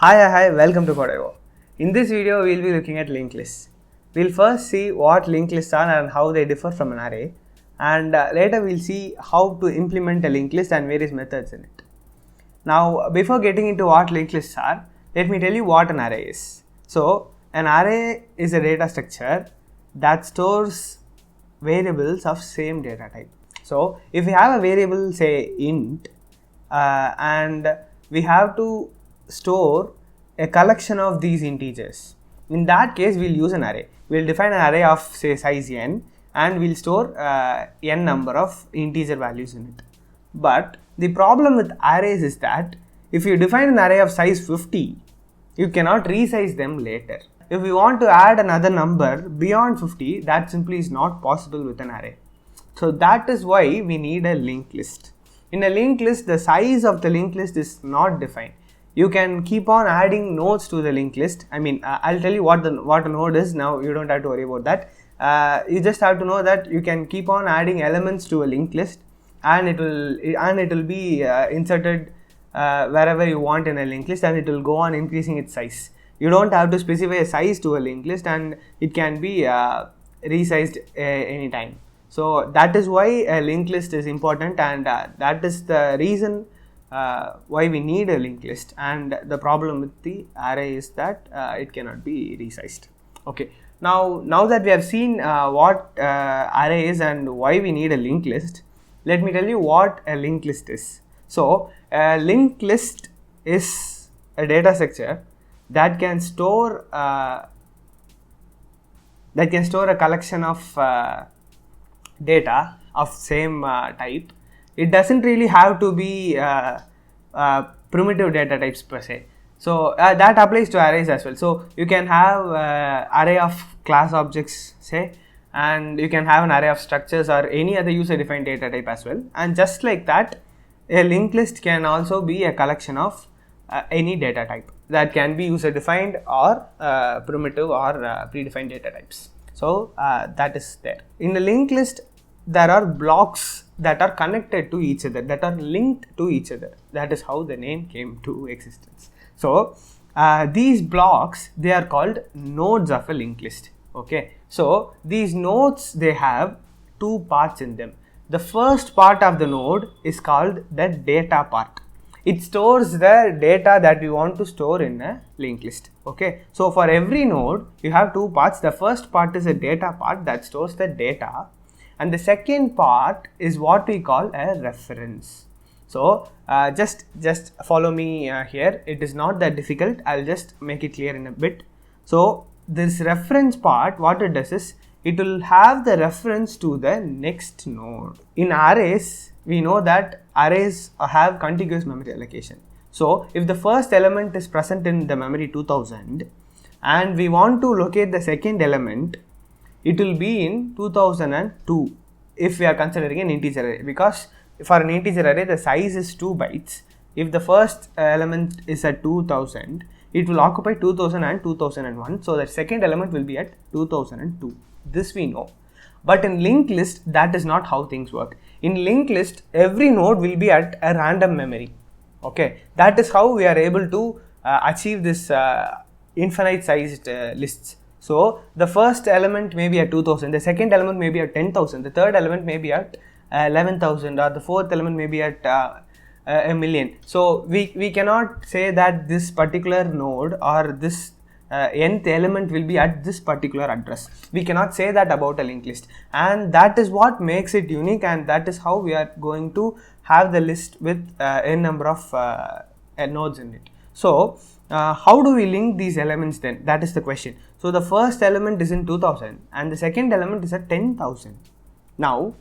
Hi, welcome to Codevo. In this video, we will be looking at linked lists. We will first see what linked lists are and how they differ from an array, and later we will see how to implement a linked list and various methods in it. Now, before getting into what linked lists are, let me tell you what an array is. So, an array is a data structure that stores variables of same data type. So, if we have a variable, say int, and we have to store a collection of these integers. In that case, we'll use an array. We'll define an array of say size n and we'll store n number of integer values in it. But the problem with arrays is that if you define an array of size 50, you cannot resize them later. If we want to add another number beyond 50, that simply is not possible with an array. So that is why we need a linked list. In a linked list, the size of the linked list is not defined. You can keep on adding nodes to the linked list. I'll tell you what a node is now. You don't have to worry about that. You just have to know that you can keep on adding elements to a linked list, and it will be inserted wherever you want in a linked list, and it will go on increasing its size. You don't have to specify a size to a linked list, and it can be resized anytime. So that is why a linked list is important, and that is the reason why we need a linked list. And the problem with the array is that it cannot be resized. Okay, now that we have seen what array is and why we need a linked list, let me tell you what a linked list is. So a linked list is a data structure that can store a collection of data of same type. It doesn't really have to be primitive data types per se. So that applies to arrays as well. So you can have array of class objects, say, and you can have an array of structures or any other user defined data type as well. And just like that, a linked list can also be a collection of any data type that can be user defined or primitive or predefined data types. So that is there. In the linked list, there are blocks that are connected to each other, that are linked to each other. That is how the name came to existence. So these blocks, they are called nodes of a linked list. Okay, so these nodes, they have two parts in them. The first part of the node is called the data part. It stores the data that we want to store in a linked list. Okay, so for every node you have two parts. The first part is a data part that stores the data, and the second part is what we call a reference. So just follow me here. It is not that difficult. I'll just make it clear in a bit. So this reference part, what it does is it will have the reference to the next node. In arrays, we know that arrays have contiguous memory allocation. So if the first element is present in the memory 2000 and we want to locate the second element, it will be in 2002 if we are considering an integer array, because for an integer array the size is 2 bytes. If the first element is at 2000, it will occupy 2000 and 2001, so the second element will be at 2002. This we know. But in linked list, that is not how things work. In linked list, every node will be at a random memory. Okay, that is how we are able to achieve this infinite sized lists. So the first element may be at 2000, the second element may be at 10,000, the third element may be at 11,000, or the fourth element may be at a million. So we cannot say that this particular node or this nth element will be at this particular address. We cannot say that about a linked list, and that is what makes it unique, and that is how we are going to have the list with n number of nodes in it. So how do we link these elements then? That is the question. So the first element is in 2000 and the second element is at 10,000. Now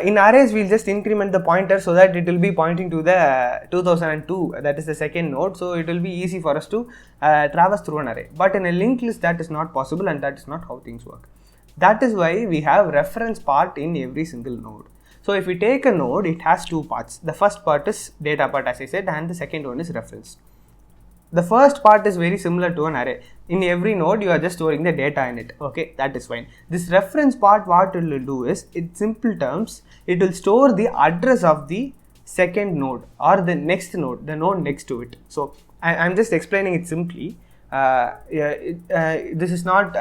in arrays, we'll just increment the pointer so that it will be pointing to the 2002, that is the second node, so it will be easy for us to traverse through an array. But in a linked list, that is not possible, and that is not how things work. That is why we have reference part in every single node. So if we take a node, it has two parts. The first part is data part, as I said, and the second one is reference. The first part is very similar to an array. In every node, you are just storing the data in it. Okay, that is fine. This reference part, what it will do is, in simple terms, it will store the address of the second node or the next node, the node next to it. So I'm just explaining it simply. This is not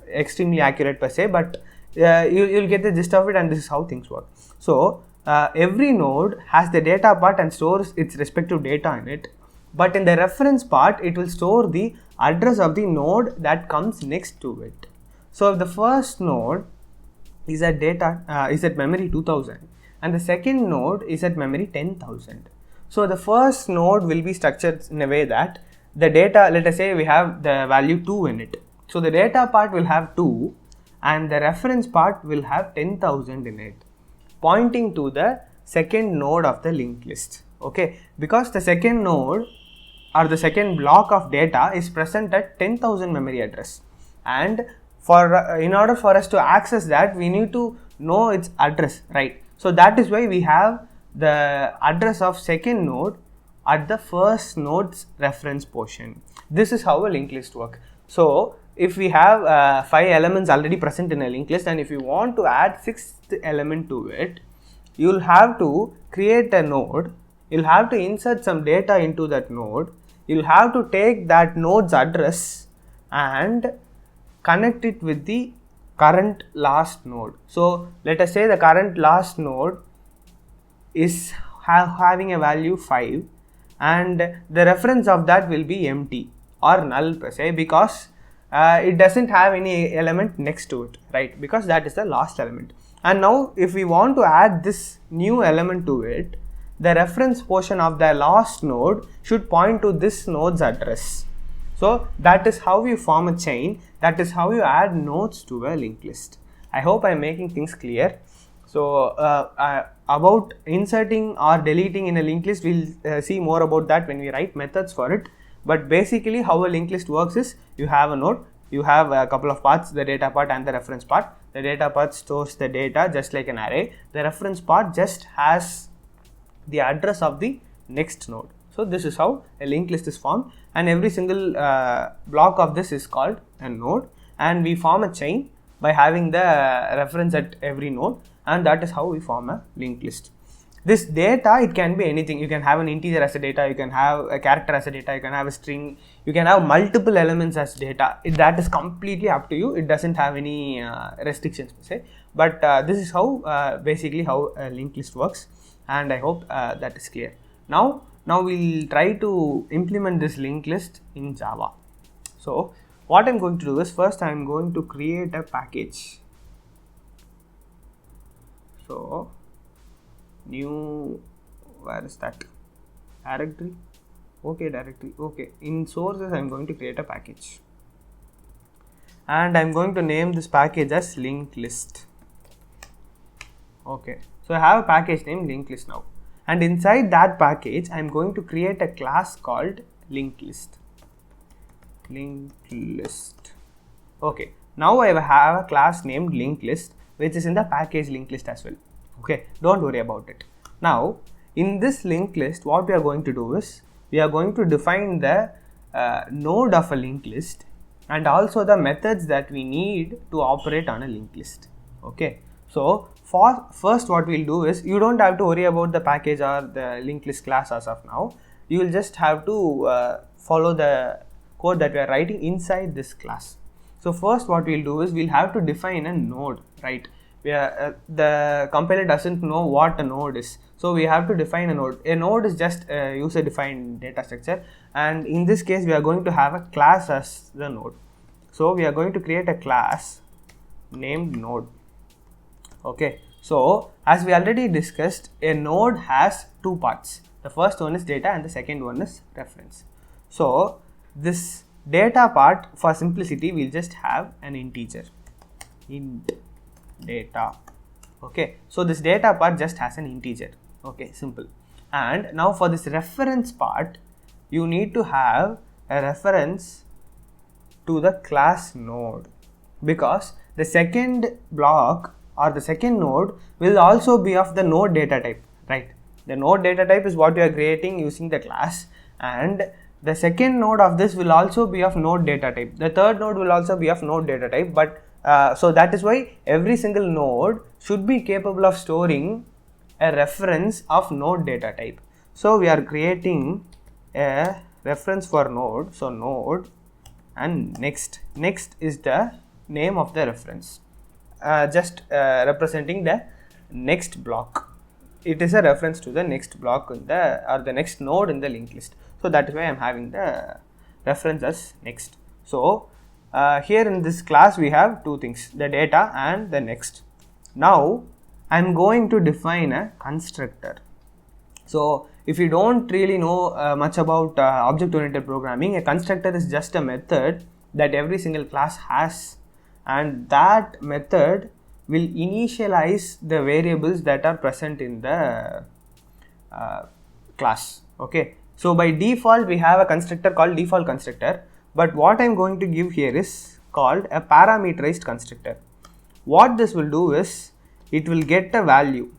extremely accurate per se, but you'll get the gist of it, and this is how things work. So every node has the data part and stores its respective data in it, but in the reference part it will store the address of the node that comes next to it. So if the first node is at memory 2000 and the second node is at memory 10,000. So the first node will be structured in a way that the data, let us say we have the value 2 in it. So the data part will have 2 and the reference part will have 10,000 in it, pointing to the second node of the linked list. Okay, because the second node or the second block of data is present at 10,000 memory address, and in order for us to access that, we need to know its address, right? So that is why we have the address of second node at the first node's reference portion. This is how a linked list works. So if we have 5 elements already present in a linked list, and if you want to add 6th element to it, you'll have to create a node, you'll have to insert some data into that node, you'll have to take that node's address and connect it with the current last node. So let us say the current last node is having a value 5, and the reference of that will be empty or null per se, because it doesn't have any element next to it, right? Because that is the last element. And now if we want to add this new element to it, the reference portion of the last node should point to this node's address. So that is how you form a chain, that is how you add nodes to a linked list. I hope I am making things clear. So about inserting or deleting in a linked list, we'll see more about that when we write methods for it. But basically how a linked list works is, you have a node, you have a couple of parts, the data part and the reference part. The data part stores the data just like an array. The reference part just has the address of the next node. So this is how a linked list is formed, and every single block of this is called a node, and we form a chain by having the reference at every node, and that is how we form a linked list. This data, it can be anything. You can have an integer as a data, you can have a character as a data, you can have a string, you can have multiple elements as data. That is completely up to you. It doesn't have any restrictions per se, but this is how basically how a linked list works, and I hope that is clear. Now we'll try to implement this linked list in Java. So what I'm going to do is, first I'm going to create a package. So new, where is that directory? Okay, directory. Okay, in sources I'm going to create a package, and I'm going to name this package as linked list. Okay, so I have a package named linked list now, and inside that package I'm going to create a class called linked list. Okay, now I have a class named linked list, which is in the package linked list as well. Okay, don't worry about it. Now in this linked list, what we are going to do is, we are going to define the node of a linked list and also the methods that we need to operate on a linked list. Okay, so for first what we'll do is, you don't have to worry about the package or the linked list class as of now. You will just have to follow the code that we are writing inside this class. So first what we'll do is, we'll have to define a node, right? The compiler doesn't know what a node is, so we have to define a node. A node is just a user defined data structure, and in this case we are going to have a class as the node. So we are going to create a class named node. Okay, so as we already discussed, a node has two parts. The first one is data and the second one is reference. So this data part, for simplicity, we'll just have an integer, int data. Okay, so this data part just has an integer. Okay, simple. And now for this reference part, you need to have a reference to the class node, because the second block or the second node will also be of the node data type, right? The node data type is what we are creating using the class, and the second node of this will also be of node data type. The third node will also be of node data type, but so that is why every single node should be capable of storing a reference of node data type. So we are creating a reference for node, so node and next is the name of the reference, just representing the next block. It is a reference to the next block in the, or the next node in the linked list. So that is why I am having the reference as next. So here in this class we have two things, the data and the next. Now I am going to define a constructor. So if you don't really know much about object oriented programming, a constructor is just a method that every single class has, and that method will initialize the variables that are present in the class. Okay, so by default we have a constructor called default constructor, but what I am going to give here is called a parameterized constructor. What this will do is it will get a value.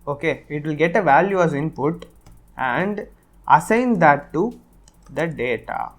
Okay, it will get a value as input and assign that to the data.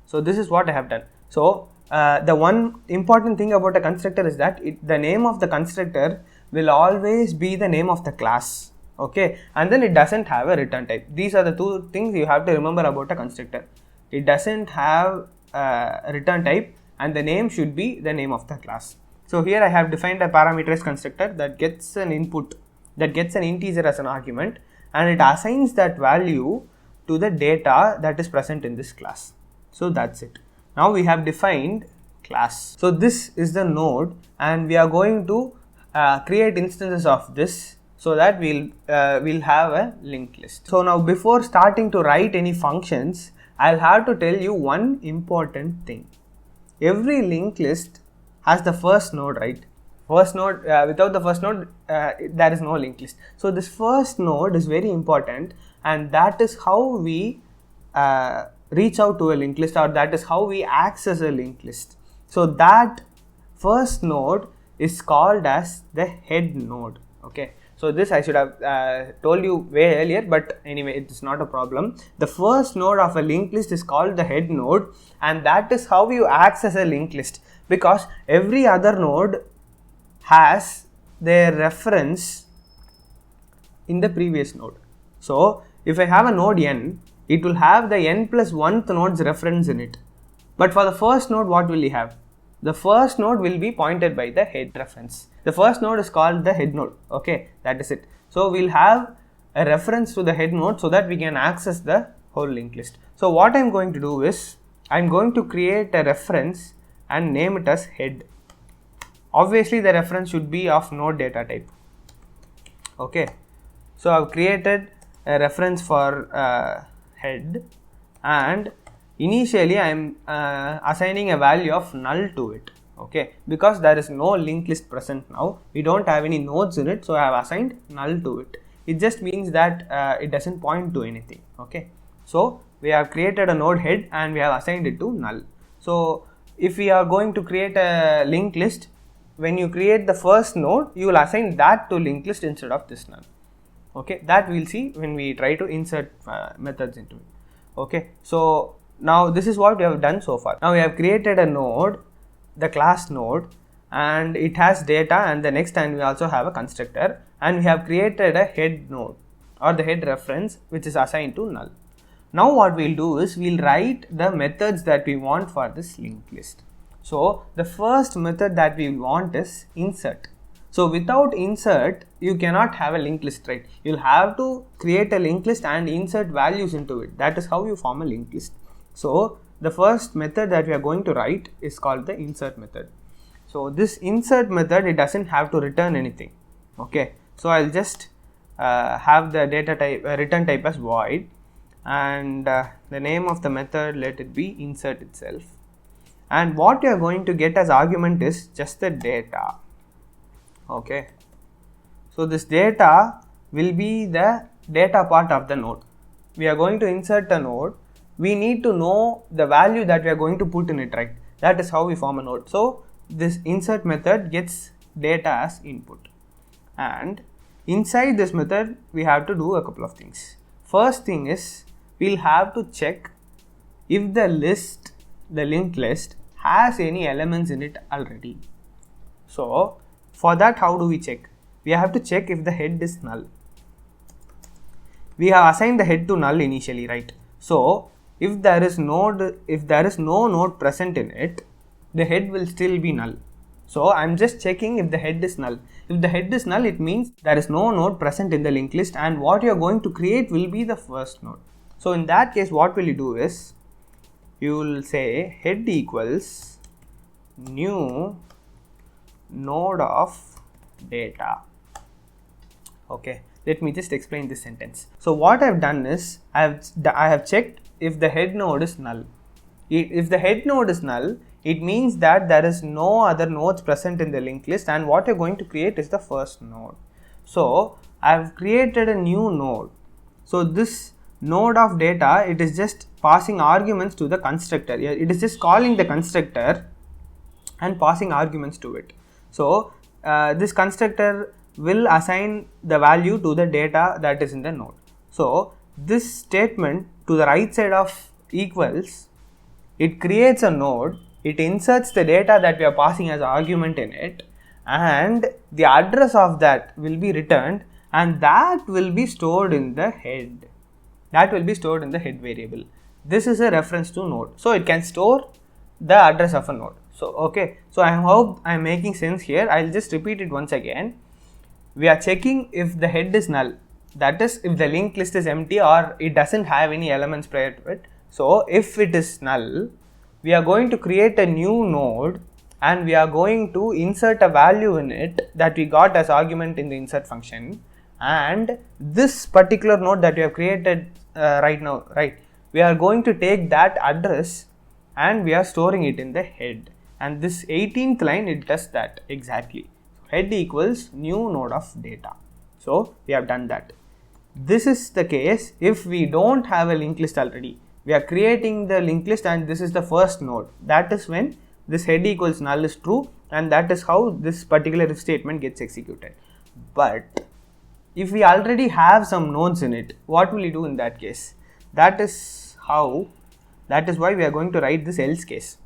So this is what I have done. So the one important thing about a constructor is that the name of the constructor will always be the name of the class. Okay, and then it doesn't have a return type. These are the two things you have to remember about a constructor. It doesn't have a return type and the name should be the name of the class. So here I have defined a parameterized constructor that gets an input, that gets an integer as an argument, and it assigns that value to the data that is present in this class. So that's it. Now we have defined class. So this is the node and we are going to create instances of this so that we'll have a linked list. So now before starting to write any functions, I'll have to tell you one important thing. Every linked list has the first node, right? First node, without the first node, there is no linked list. So this first node is very important, and that is how we reach out to a linked list, or that is how we access a linked list. So that first node is called as the head node. Okay, so this I should have told you way earlier, but anyway, it is not a problem. The first node of a linked list is called the head node, and that is how you access a linked list, because every other node has their reference in the previous node. So if I have a node n, it will have the n plus 1th node's reference in it. But for the first node, what will we have? The first node will be pointed by the head reference. The first node is called the head node. Okay, that is it. So we'll have a reference to the head node so that we can access the whole linked list. So what I'm going to do is I'm going to create a reference and name it as head. Obviously the reference should be of node data type. Okay, so I've created a reference for head, and initially I am assigning a value of null to it. Okay, because there is no linked list present now, we don't have any nodes in it, so I have assigned null to it. It just means that it doesn't point to anything. Okay, so we have created a node head and we have assigned it to null. So if we are going to create a linked list, when you create the first node, you will assign that to linked list instead of this null. Okay, that we'll see when we try to insert methods into it. Okay, so now this is what we have done so far. Now we have created a node, the class node, and it has data and the next, and we also have a constructor, and we have created a head node or the head reference which is assigned to null. Now what we'll do is we'll write the methods that we want for this linked list. So the first method that we want is insert. So without insert, you cannot have a linked list, right? You'll have to create a linked list and insert values into it. That is how you form a linked list. So the first method that we are going to write is called the insert method. So this insert method, it doesn't have to return anything. Okay, so I'll just have the data type return type as void, and the name of the method, let it be insert itself, and what you are going to get as argument is just the data. Okay, so this data will be the data part of the node. We are going to insert a node, we need to know the value that we are going to put in it, right? That is how we form a node. So this insert method gets data as input, and inside this method we have to do a couple of things. First thing is we'll have to check if the list, the linked list, has any elements in it already. So for that, how do we check? We have to check if the head is null. we have assigned the head to null initially, right? So if there is no node present in it, the head will still be null. So I'm just checking if the head is null. If the head is null, it means there is no node present in the linked list, and what you are going to create will be the first node. So in that case, what will you do is, you will say head equals new node of data. Okay, let me just explain this sentence. So what I've done is, I have checked if the head node is null. If the head node is null, it means that there is no other nodes present in the linked list, and what you're going to create is the first node. So I've created a new node. So this node of data, it is just passing arguments to the constructor. It is just calling the constructor and passing arguments to it. So this constructor will assign the value to the data that is in the node. So this statement to the right side of equals, it creates a node, it inserts the data that we are passing as argument in it, and the address of that will be returned, and that will be stored in the head. That will be stored in the head variable. This is a reference to node, so it can store the address of a node. So okay, so I hope I am making sense here. I'll just repeat it once again. We are checking if the head is null, that is if the linked list is empty or it doesn't have any elements prior to it. So if it is null, we are going to create a new node and we are going to insert a value in it that we got as argument in the insert function, and this particular node that we have created right now, right, we are going to take that address and we are storing it in the head, and this 18th line, it does that exactly. Head equals new node of data. So we have done that. This is the case if we don't have a linked list already. We are creating the linked list and this is the first node. That is when this head equals null is true, and that is how this particular if statement gets executed. But if we already have some nodes in it, what will you do in that case? That is why we are going to write this else case.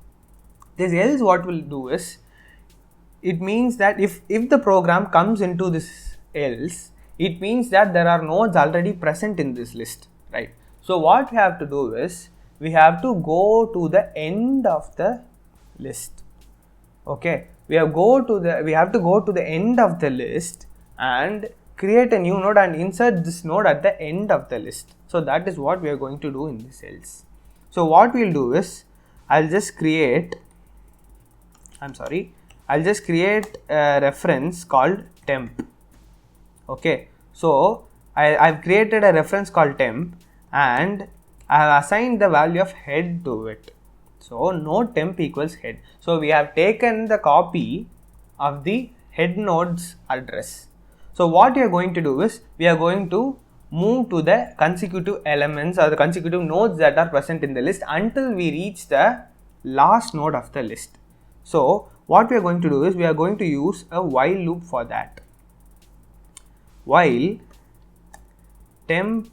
This else, what we'll do is, it means that if the program comes into this else, it means that there are nodes already present in this list, right? So what we have to do is, we have to go to the end of the list. Okay, we have to go to the end of the list and create a new node and insert this node at the end of the list. So that is what we are going to do in this else. So what we'll do is, I'll just create a reference called temp. Okay, so I've created a reference called temp and I have assigned the value of head to it. So node temp equals head. So we have taken the copy of the head node's address. So what we are going to do is, we are going to move to the consecutive elements or the consecutive nodes that are present in the list until we reach the last node of the list. So what we are going to do is, we are going to use a while loop for that. While temp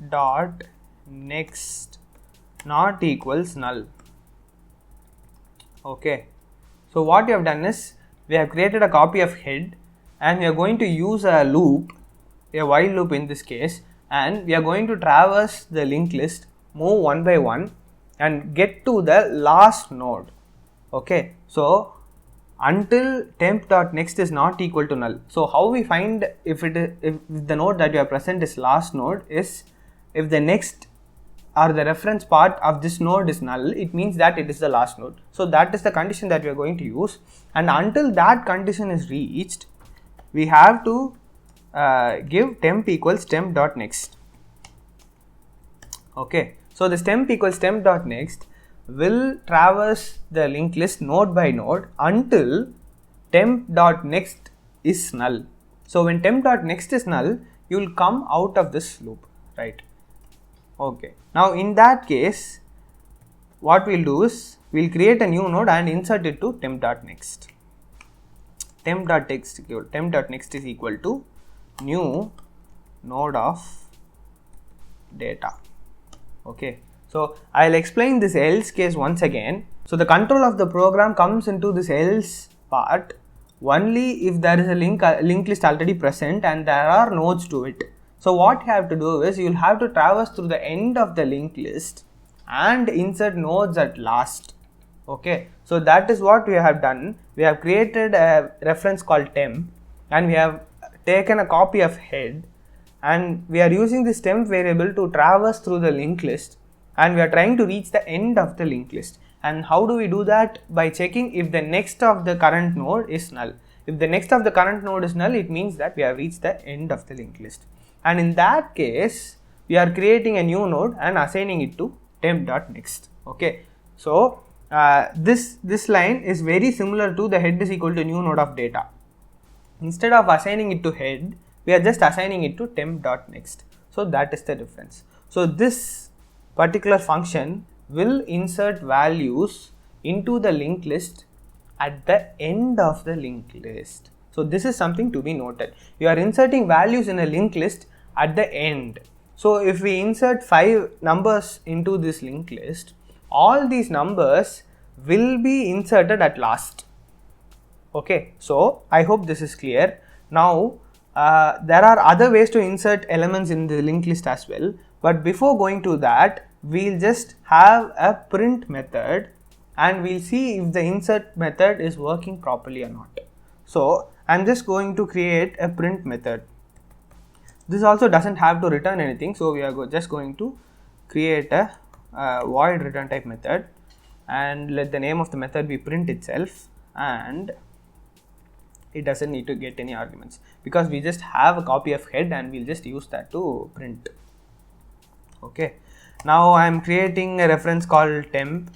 dot next not equals null. Okay, so what we have done is, we have created a copy of head and we are going to use a loop, a while loop in this case, and we are going to traverse the linked list, move one by one and get to the last node. Okay, so until temp.next is not equal to null. So how we find if the node that you have present is last node is, if the next or the reference part of this node is null, it means that it is the last node. So that is the condition that we are going to use, and until that condition is reached, we have to give temp equals temp.next. Okay, so this temp equals temp.next will traverse the linked list node by node until temp.next is null. So when temp.next is null, you will come out of this loop, right? Okay, now in that case, what we'll do is, we'll create a new node and insert it to temp.next. Temp.next is equal to new node of data. Okay, so I'll explain this else case once again. So the control of the program comes into this else part only if there is a linked list already present and there are nodes to it. So what you have to do is you'll have to traverse through the end of the linked list and insert nodes at last. Okay, so that is what we have done. We have created a reference called temp and we have taken a copy of head, and we are using this temp variable to traverse through the linked list, and we are trying to reach the end of the linked list. And how do we do that? By checking if the next of the current node is null. If the next of the current node is null, it means that we have reached the end of the linked list. And in that case, we are creating a new node and assigning it to temp.next. Okay, so this line is very similar to the head is equal to new node of data. Instead of assigning it to head, we are just assigning it to temp.next. So that is the difference. So this particular function will insert values into the linked list at the end of the linked list. So this is something to be noted. You are inserting values in a linked list at the end. So if we insert 5 numbers into this linked list, all these numbers will be inserted at last. Okay, so I hope this is clear. Now there are other ways to insert elements in the linked list as well, but before going to that, we'll just have a print method and we'll see if the insert method is working properly or not. So I'm just going to create a print method. This also doesn't have to return anything, so we are just going to create a void return type method and let the name of the method be print itself, and it doesn't need to get any arguments because we just have a copy of head and we'll just use that to print. Okay, now I'm creating a reference called temp,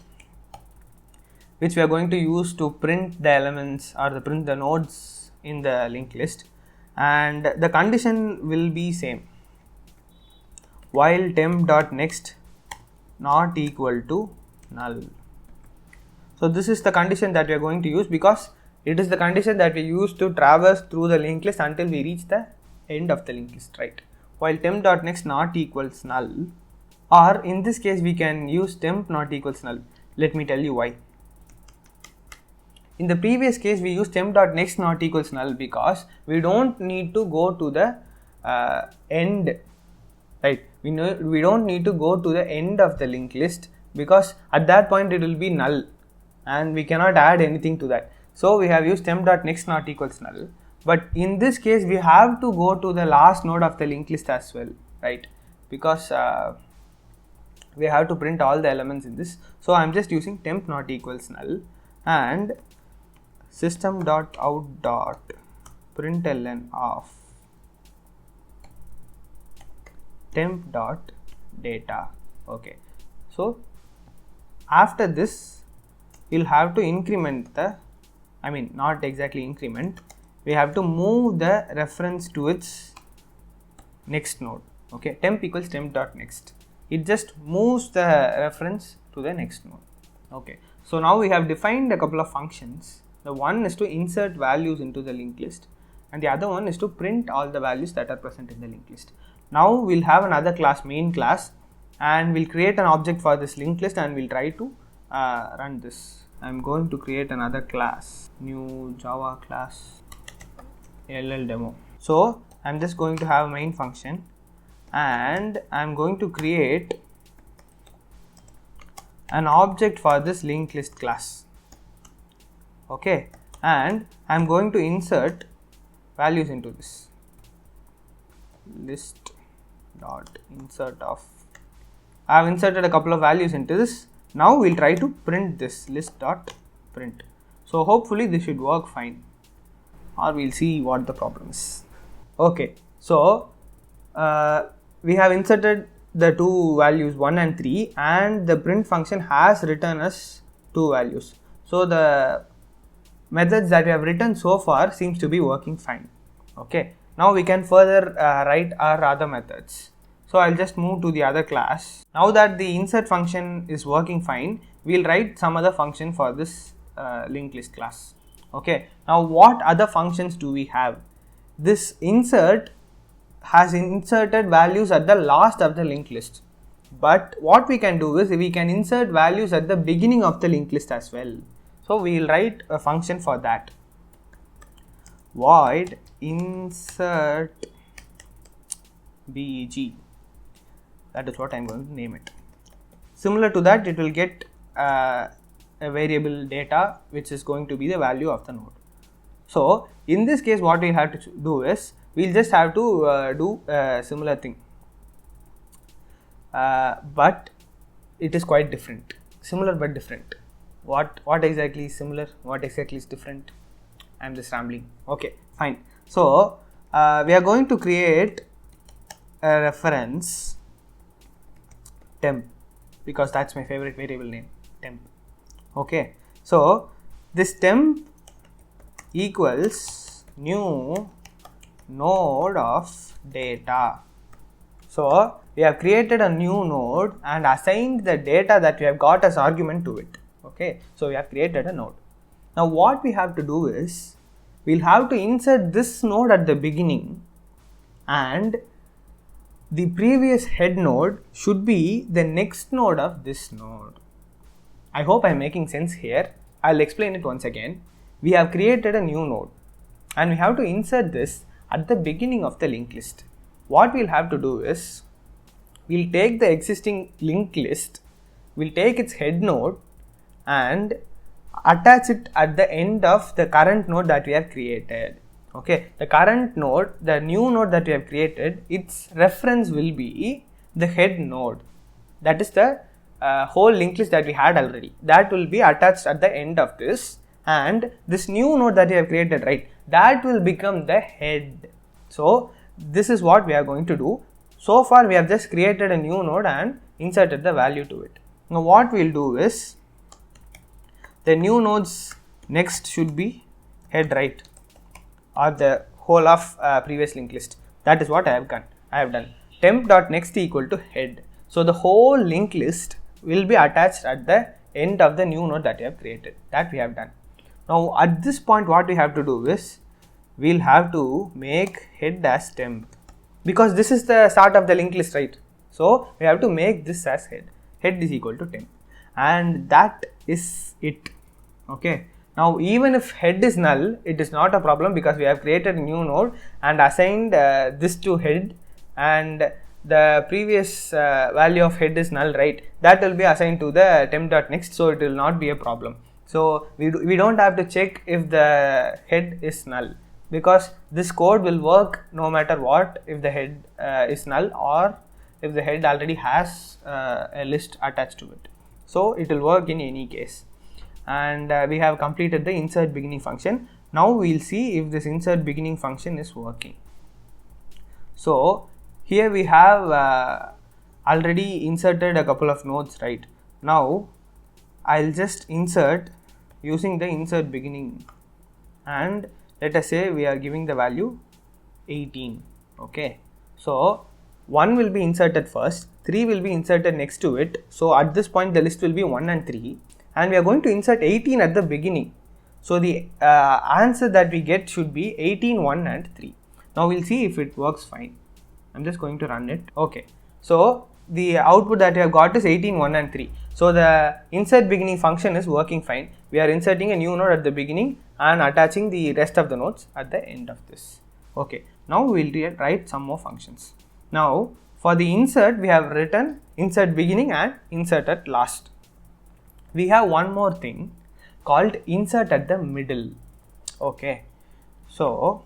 which we are going to use to print the elements or print the nodes in the linked list, and the condition will be same, while temp.next not equal to null. So this is the condition that we are going to use because it is the condition that we use to traverse through the linked list until we reach the end of the linked list, right? While temp.next not equals null, or in this case we can use temp not equals null. Let me tell you why. In the previous case we used temp.next not equals null because we don't need to go to the end, right? We don't need to go to the end of the linked list because at that point it will be null and we cannot add anything to that. So we have used temp.next not equals null, but in this case we have to go to the last node of the linked list as well, right? Because we have to print all the elements in this. So I'm just using temp not equals null and system.out.println of temp.data. Okay, so after this we'll have to increment the, not exactly increment, we have to move the reference to its next node. Okay, temp equals temp.next, it just moves the reference to the next node. Okay, so now we have defined a couple of functions. The one is to insert values into the linked list and the other one is to print all the values that are present in the linked list. Now we'll have another class, main class, and we'll create an object for this linked list and we'll try to run this. I'm going to create another class, new Java class LLDemo. So I'm just going to have a main function and I'm going to create an object for this linked list class. Okay, and I'm going to insert values into this list dot insert of, I have inserted a couple of values into this. Now we'll try to print this list dot print. So hopefully this should work fine, or we'll see what the problem is. Okay, so we have inserted the two values 1 and 3 and the print function has returned us two values. So the methods that we have written so far seems to be working fine. Okay, now we can further write our other methods. So I'll just move to the other class. Now that the insert function is working fine, we'll write some other function for this linked list class. Okay, now what other functions do we have? This insert has inserted values at the last of the linked list, but what we can do is we can insert values at the beginning of the linked list as well. So we will write a function for that, void insert bg. That is what I am going to name it. Similar to that, it will get a variable data which is going to be the value of the node. So in this case, what we have to do is we'll just have to do a similar thing, but it is quite different. Similar but different. What exactly is similar? What exactly is different? I am just rambling. Okay, fine. So we are going to create a reference temp, because that's my favorite variable name, temp. Okay, so this temp equals new node of data. So we have created a new node and assigned the data that we have got as argument to it. Okay, so we have created a node. Now what we have to do is we'll have to insert this node at the beginning, and the previous head node should be the next node of this node. I hope I am making sense here. I'll explain it once again. We have created a new node and we have to insert this at the beginning of the linked list. What we'll have to do is we'll take the existing linked list, we'll take its head node and attach it at the end of the current node that we have created. Okay, the current node, the new node that we have created, its reference will be the head node. That is the whole linked list that we had already. That will be attached at the end of this, and this new node that we have created, right, that will become the head. So this is what we are going to do. So far we have just created a new node and inserted the value to it. Now what we will do is the new node's next should be head, right, or the whole of previous linked list. That is what I have done. Temp.next equal to head. So the whole linked list will be attached at the end of the new node that we have created. That we have done. Now at this point what we have to do is we'll have to make head as temp, because this is the start of the linked list, right? So we have to make this as head. Head is equal to temp, and that is it. Okay. Now even if head is null, it is not a problem, because we have created a new node and assigned this to head, and the previous value of head is null, right? That will be assigned to the temp.next, so it will not be a problem. So we don't have to check if the head is null, because this code will work no matter what, if the head is null or if the head already has a list attached to it. So it will work in any case. And we have completed the insert beginning function. Now we will see if this insert beginning function is working. So here we have already inserted a couple of nodes, right? Now I'll just insert using the insert beginning, and let us say we are giving the value 18. Okay, so 1 will be inserted first, 3 will be inserted next to it. So at this point the list will be 1 and 3, and we are going to insert 18 at the beginning. So the answer that we get should be 18, 1 and 3. Now we'll see if it works fine. I'm just going to run it. Okay, so the output that we have got is 18, 1 and 3. So the insert beginning function is working fine. We are inserting a new node at the beginning and attaching the rest of the nodes at the end of this. Okay, now we will write some more functions. Now for the insert, we have written insert beginning and insert at last. We have one more thing called insert at the middle. Okay, so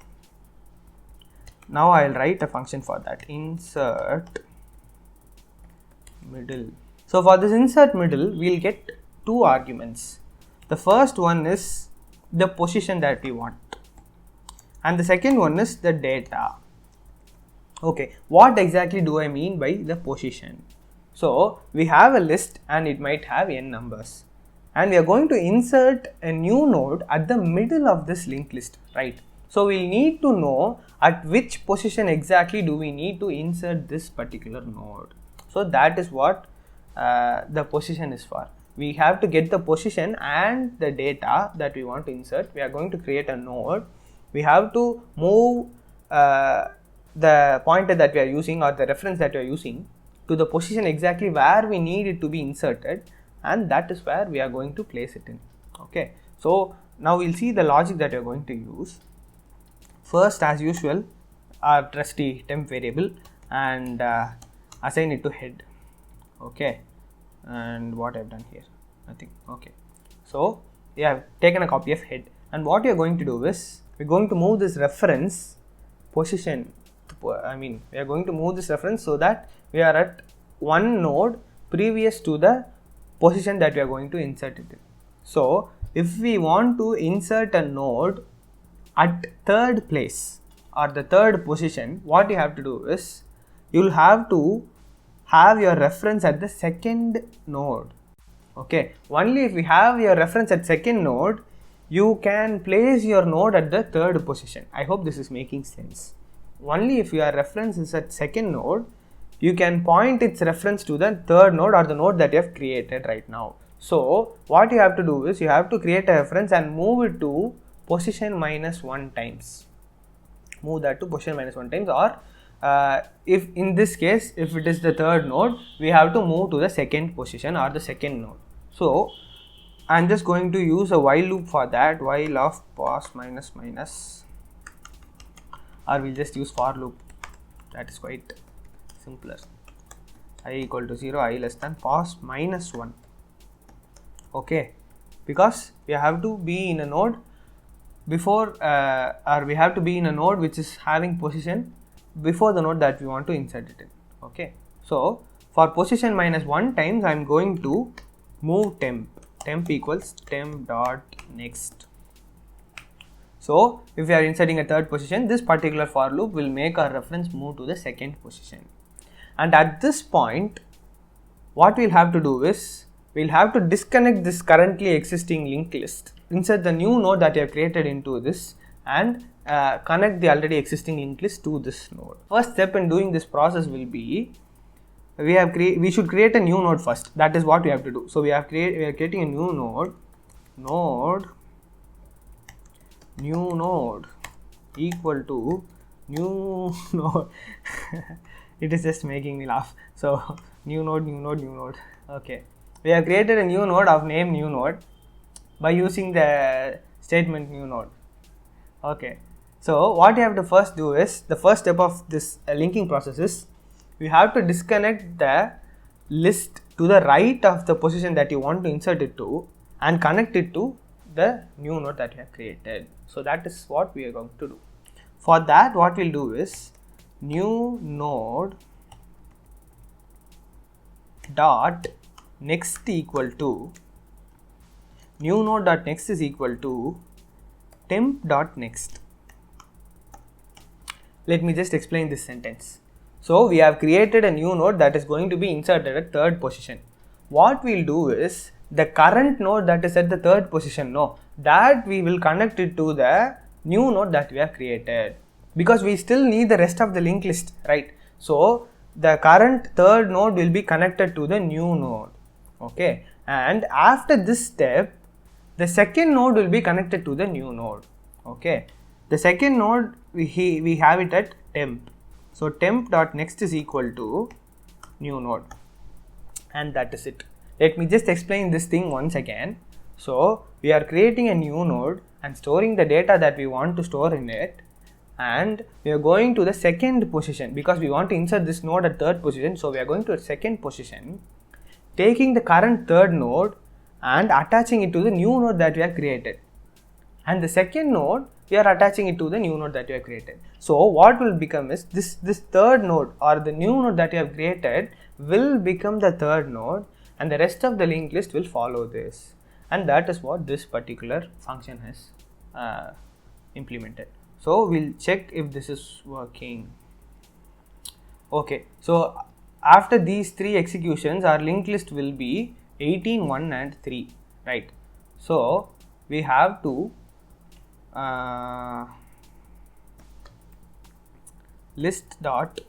now I will write a function for that, insert middle. So for this insert middle, we will get two arguments. The first one is the position that we want, and the second one is the data. Okay, what exactly do I mean by the position? So we have a list and it might have n numbers, and we are going to insert a new node at the middle of this linked list, right? So we need to know at which position exactly do we need to insert this particular node. So that is what the position is for. We have to get the position and the data that we want to insert. We are going to create a node. We have to move the pointer that we are using, or the reference that we are using, to the position exactly where we need it to be inserted, and that is where we are going to place it in. Okay, so now we'll see the logic that we are going to use. First, as usual, our trusty temp variable, and assign it to head. Okay, and what I've done here, nothing. Okay, so we have taken a copy of head, and what we are going to do is we're going to move this reference position. We are going to move this reference so that we are at one node previous to the position that we are going to insert it in. So if we want to insert a node at third place or the third position, what you have to do is you'll have to have your reference at the second node. Okay, only if we have your reference at second node, you can place your node at the third position. I hope this is making sense. Only if your reference is at second node, you can point its reference to the third node or the node that you have created right now. So what you have to do is you have to create a reference and move it to position -1 times. Move that to position -1 times, or if in this case, if it is the third node, we have to move to the second position or the second node. So I'm just going to use a while loop for that, while of pos minus minus, or we'll just use for loop. That is quite simpler. I equal to 0, I less than pos -1. Okay, because we have to be in a node before or we have to be in a node which is having position before the node that we want to insert it in. Okay, so for position -1 times, I am going to move temp equals temp dot next. So if we are inserting a third position, this particular for loop will make our reference move to the second position. And at this point, what we'll have to do is we'll have to disconnect this currently existing linked list, insert the new node that you have created into this, and connect the already existing linked list to this node. First step in doing this process will be we should create a new node first. That is what we have to do. So we are creating a new node equal to new node. It is just making me laugh. So new node. Okay, we have created a new node of name new node by using the statement new node. Okay, so what you have to first do is, the first step of this linking process is we have to disconnect the list to the right of the position that you want to insert it to and connect it to the new node that you have created. So that is what we are going to do. For that, what we'll do is new node dot next equal to new node dot next is equal to temp dot next. Let me just explain this sentence. So we have created a new node that is going to be inserted at third position. What we'll do is the current node that is at the third position, that we will connect it to the new node that we have created, because we still need the rest of the linked list, right? So the current third node will be connected to the new node. Okay, and after this step, the second node will be connected to the new node. Okay, the second node we have it at temp. So temp dot next is equal to new node, and that is it. Let me just explain this thing once again. So we are creating a new node and storing the data that we want to store in it, and we are going to the second position because we want to insert this node at third position. So we are going to a second position, taking the current third node and attaching it to the new node that we have created, and the second node we are attaching it to the new node that you have created. So what will become is this third node or the new node that you have created will become the third node, and the rest of the linked list will follow this, and that is what this particular function has implemented. So we'll check if this is working. Okay, so after these three executions, our linked list will be 18, 1 and 3, right? So we have to list dot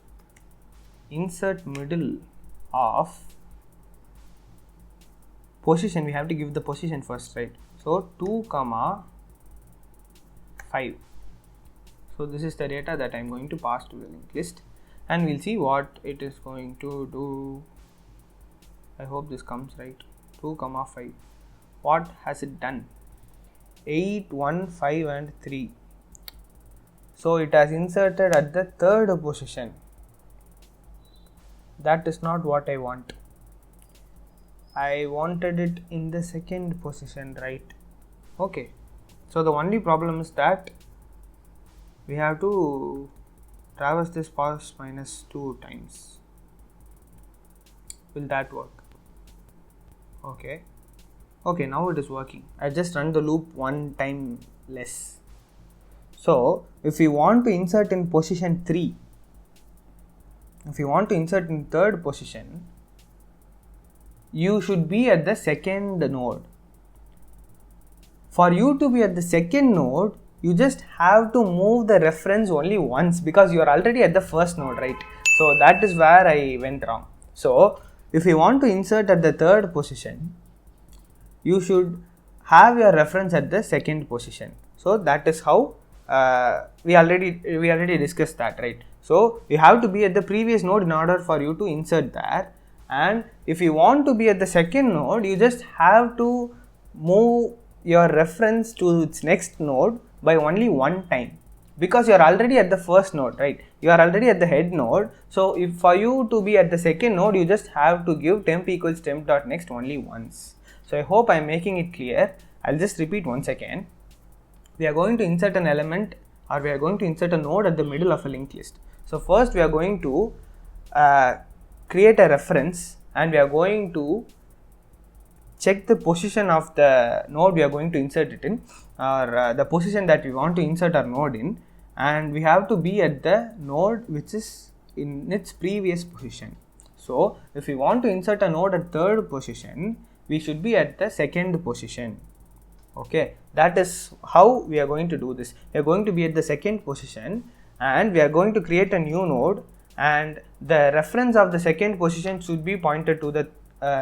insert middle of position. We have to give the position first, right? So 2, 5. So this is the data that I am going to pass to the linked list, and we'll see what it is going to do. I hope this comes right. 2, 5. What has it done? 8, 1, 5 and 3. So it has inserted at the third position. that is not what I want. I wanted it in the second position, right? Okay, so the only problem is that we have to traverse this path minus 2 times. Will that work? Okay, now it is working. I just run the loop one time less. So if we want to insert in position 3, if you want to insert in third position, you should be at the second node. For you to be at the second node, you just have to move the reference only once, because you are already at the first node, right? So that is where I went wrong. So if you want to insert at the third position, you should have your reference at the second position. So that is how we already discussed that, right? So you have to be at the previous node in order for you to insert there. And if you want to be at the second node, you just have to move your reference to its next node by only one time, because you are already at the first node, right? You are already at the head node. So if for you to be at the second node, you just have to give temp equals temp.next only once. So I hope I am making it clear. I'll just repeat once again. We are going to insert an element, or we are going to insert a node at the middle of a linked list. So first we are going to create a reference, and we are going to check the position of the node we are going to insert it in, or the position that we want to insert our node in, and we have to be at the node which is in its previous position. So if we want to insert a node at third position, we should be at the second position. Okay, that is how we are going to do this. We are going to be at the second position, and we are going to create a new node, and the reference of the second position should be pointed to the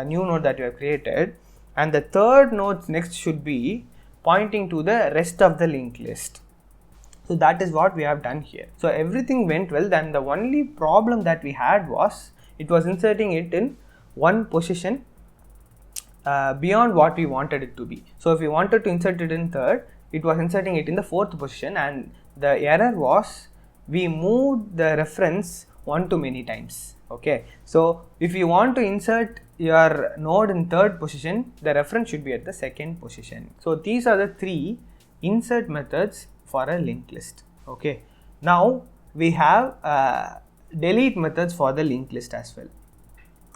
new node that we have created, and the third node next should be pointing to the rest of the linked list. So that is what we have done here. So everything went well. Then the only problem that we had was it was inserting it in one position beyond what we wanted it to be. So if we wanted to insert it in third, it was inserting it in the fourth position, and the error was we moved the reference one too many times. Okay, so if you want to insert your node in third position, the reference should be at the second position. So these are the 3 insert methods for a linked list. Okay, now we have delete methods for the linked list as well.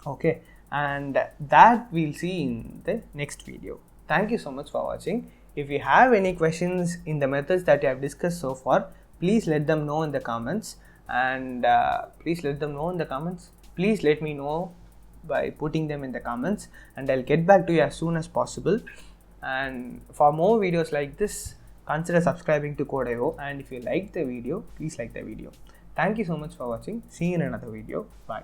Okay, and that we'll see in the next video. Thank you so much for watching. If you have any questions in the methods that I have discussed so far, please let them know in the comments, and please let me know by putting them in the comments, and I'll get back to you as soon as possible. And for more videos like this, consider subscribing to Code.io, and if you like the video, please like the video. Thank you so much for watching. See you in another video. Bye.